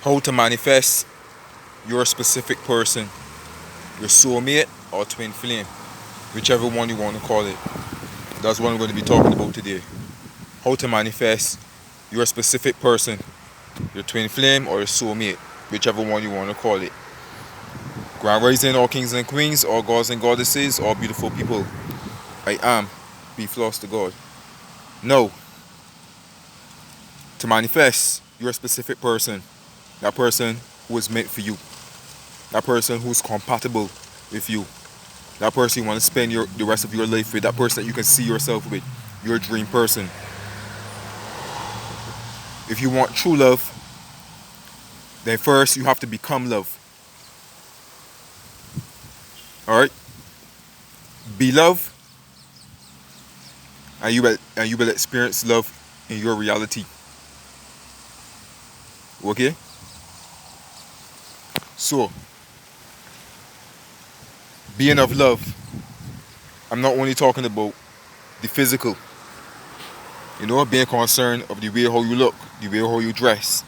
How to manifest your specific person, your soulmate or twin flame, whichever one you want to call it. That's what I'm going to be talking about today. How to manifest your specific person, your twin flame or your soulmate, whichever one you want to call it. Grand Rising, all kings and queens, all gods and goddesses, all beautiful people. I am. Be floss to God. No. To manifest your specific person, that person who is meant for you, that person who's compatible with you, that person you want to spend the rest of your life with, that person that you can see yourself with, your dream person. If you want true love, then first you have to become love. Alright? Be love, and you will experience love in your reality. Okay? So, being of love, I'm not only talking about the physical, being concerned of the way how you look, the way how you dress.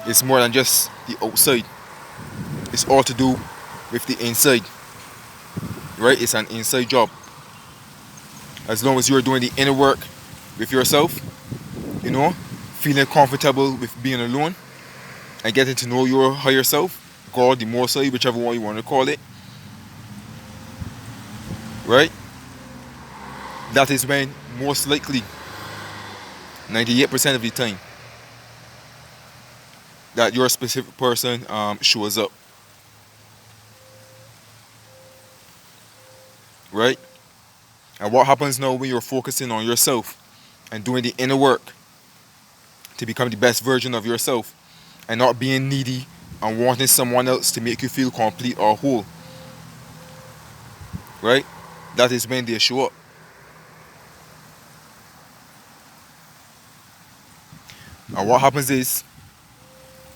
It's more than just the outside. It's all to do with the inside. Right? It's an inside job. As long as you're doing the inner work with yourself, feeling comfortable with being alone and getting to know your higher self, God, the more side, whichever one you want to call it. Right? That is when most likely 98% of the time that your specific person shows up. Right? And what happens now when you're focusing on yourself and doing the inner work to become the best version of yourself and not being needy and wanting someone else to make you feel complete or whole? Right? That is when they show up. And what happens is,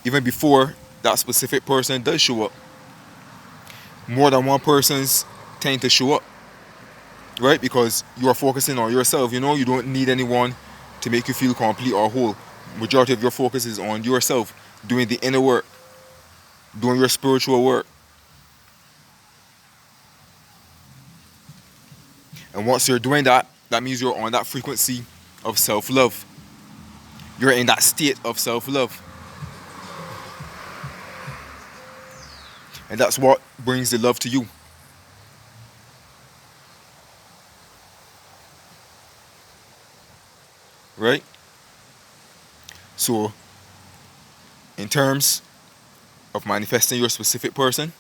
even before that specific person does show up, more than one person's tend to show up. Right? Because you are focusing on yourself. You don't need anyone to make you feel complete or whole. Majority of your focus is on yourself, doing the inner work, doing your spiritual work. And once you're doing that, that means you're on that frequency of self-love. You're in that state of self-love. And that's what brings the love to you. Right? So, in terms of manifesting your specific person,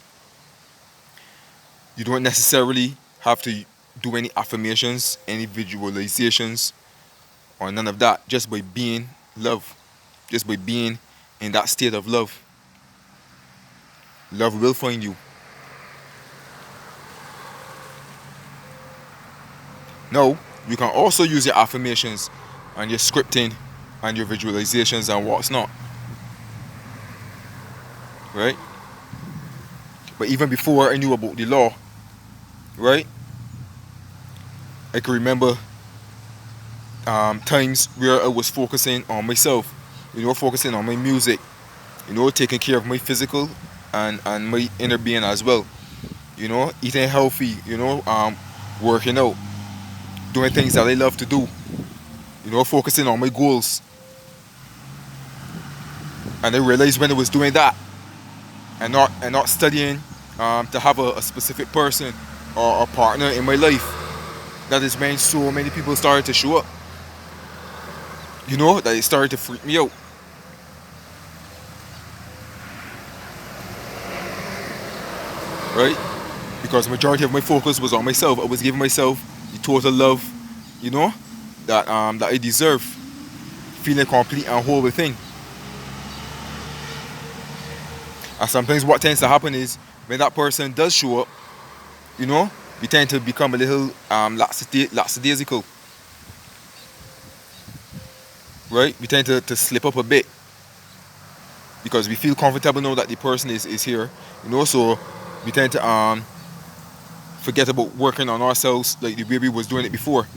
you don't necessarily have to do any affirmations, any visualizations, or none of that. Just by being love, just by being in that state of love, love will find you. Now, you can also use your affirmations and your scripting and your visualizations and what's not. Right? But even before I knew about the law, right, I can remember times where I was focusing on myself, focusing on my music, taking care of my physical and my inner being as well. Eating healthy, working out, doing things that I love to do, focusing on my goals. And I realized when I was doing that and not studying to have a specific person or a partner in my life, that is when so many people started to show up. That it started to freak me out. Right? Because majority of my focus was on myself. I was giving myself the total love, that I deserve. Feeling complete and whole within. And sometimes what tends to happen is when that person does show up, we tend to become a little lackadaisical. Right? We tend to slip up a bit. Because we feel comfortable now that the person is here. So we tend to forget about working on ourselves like the way we was doing it before.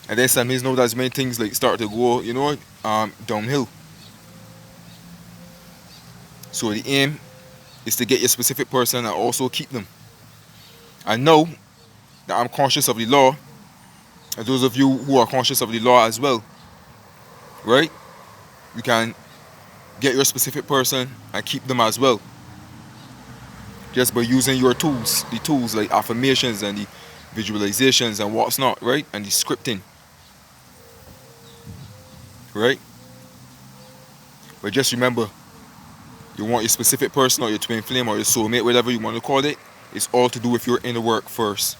And then sometimes now that's when things like start to go, downhill. So the aim is to get your specific person and also keep them. I know that I'm conscious of the law, and those of you who are conscious of the law as well, right? You can get your specific person and keep them as well, just by using your tools, the tools like affirmations and the visualizations and what's not, right? And the scripting, right? But just remember, you want your specific person or your twin flame or your soulmate, whatever you want to call it, it's all to do with your inner work first.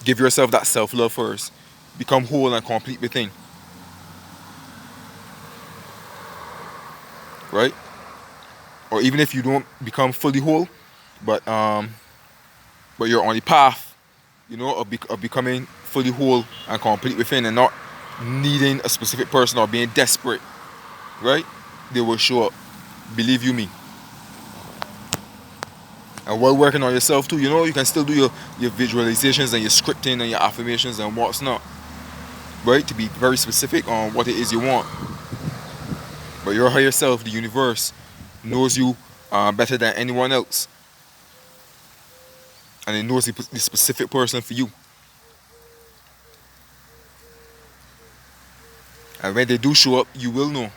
Give yourself that self-love first. Become whole and complete within. Right? Or even if you don't become fully whole, but you're on the path, of becoming fully whole and complete within, and not needing a specific person or being desperate, right? They will show up. Believe you me. And while working on yourself too, you can still do your visualizations and your scripting and your affirmations and what's not, right? To be very specific on what it is you want. But your higher self, the universe, knows you better than anyone else. And it knows the specific person for you. And when they do show up, you will know.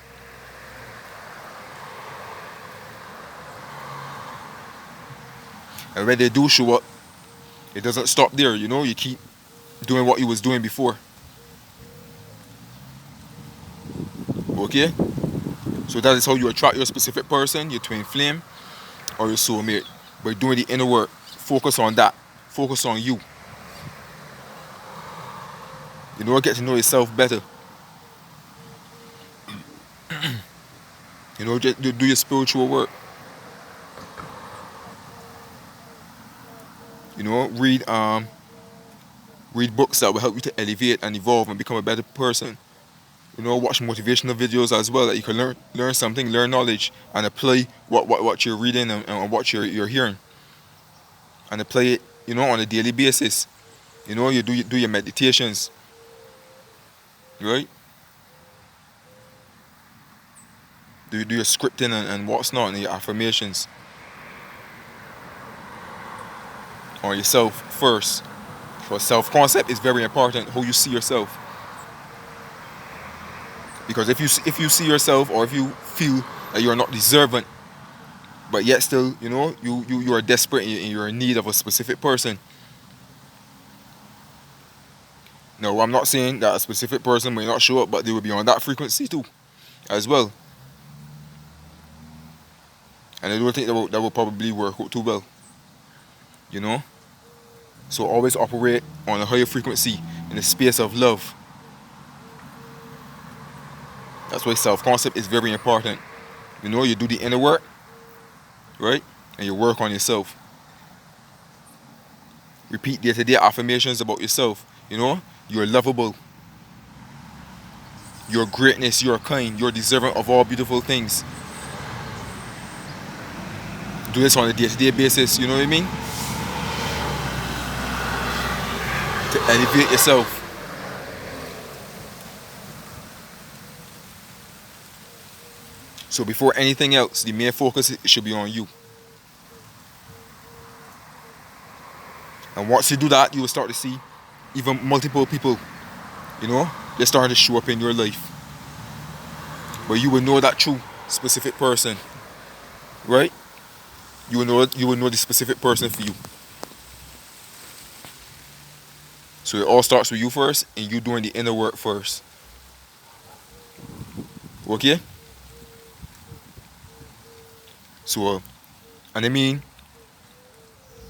And when they do show up, it doesn't stop there, you keep doing what you was doing before. Okay? So that is how you attract your specific person, your twin flame, or your soulmate. By doing the inner work. Focus on that. Focus on you. Get to know yourself better. Just do your spiritual work. Read books that will help you to elevate and evolve and become a better person. Watch motivational videos as well, that you can learn something, learn knowledge, and apply what you're reading and what you're hearing, and apply it, on a daily basis. You do your meditations, right? Do your scripting and what's not, and your affirmations on yourself first. For self-concept is very important, how you see yourself. Because if you see yourself, or if you feel that you're not deserving, but yet still, you are desperate and you're in need of a specific person. No, I'm not saying that a specific person may not show up, but they will be on that frequency too, as well. And I don't think that will probably work out too well. So always operate on a higher frequency in the space of love. That's why self-concept is very important. You do the inner work, right? And you work on yourself. Repeat day-to-day affirmations about yourself. You're lovable. You're greatness, you're kind, you're deserving of all beautiful things. Do this on a day-to-day basis, you know what I mean? To elevate yourself. So before anything else, the main focus should be on you. And once you do that, you will start to see even multiple people, they're starting to show up in your life. But you will know that true specific person, right? You will know the specific person for you. So it all starts with you first, and you doing the inner work first. Okay? So, and I mean,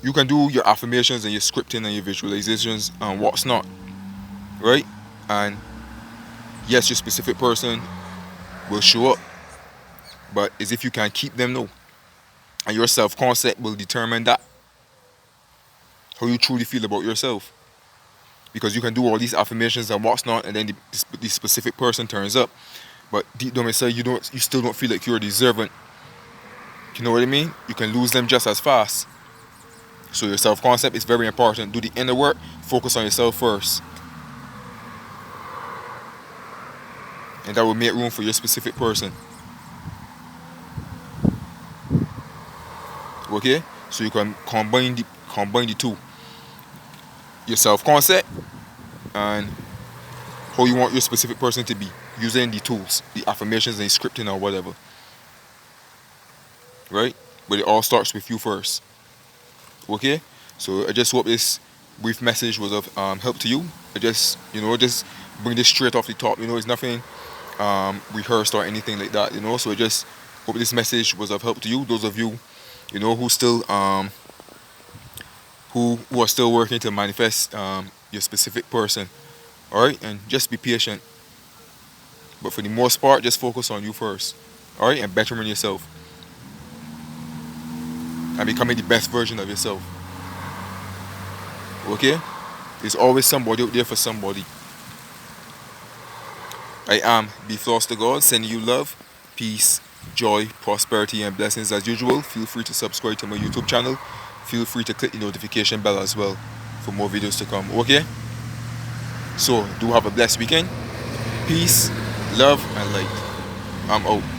you can do your affirmations and your scripting and your visualizations and what's not, right? And yes, your specific person will show up, but as if you can keep them, no. And your self-concept will determine that, how you truly feel about yourself. Because you can do all these affirmations and what's not, and then the specific person turns up, but deep down inside you still don't feel like you're deserving. You know what I mean? You can lose them just as fast. So your self-concept is very important. Do the inner work. Focus on yourself first. And that will make room for your specific person. Okay, so you can combine the two, your self-concept and how you want your specific person to be, using the tools, the affirmations and scripting or whatever, right? But it all starts with you first. Okay, so I just hope this brief message was of help to you. I just, just bring this straight off the top. It's nothing rehearsed or anything like that. So I just hope this message was of help to you. Those of you, who still who are still working to manifest your specific person. All right, and just be patient. But for the most part, just focus on you first. All right, and bettering yourself and becoming the best version of yourself. Okay, there's always somebody out there for somebody. I am Be Floss to God, sending you love, peace, joy, prosperity, and blessings as usual. Feel free to subscribe to my YouTube channel. Feel free to click the notification bell as well for more videos to come. Okay? So, do have a blessed weekend. Peace, love, and light. I'm out.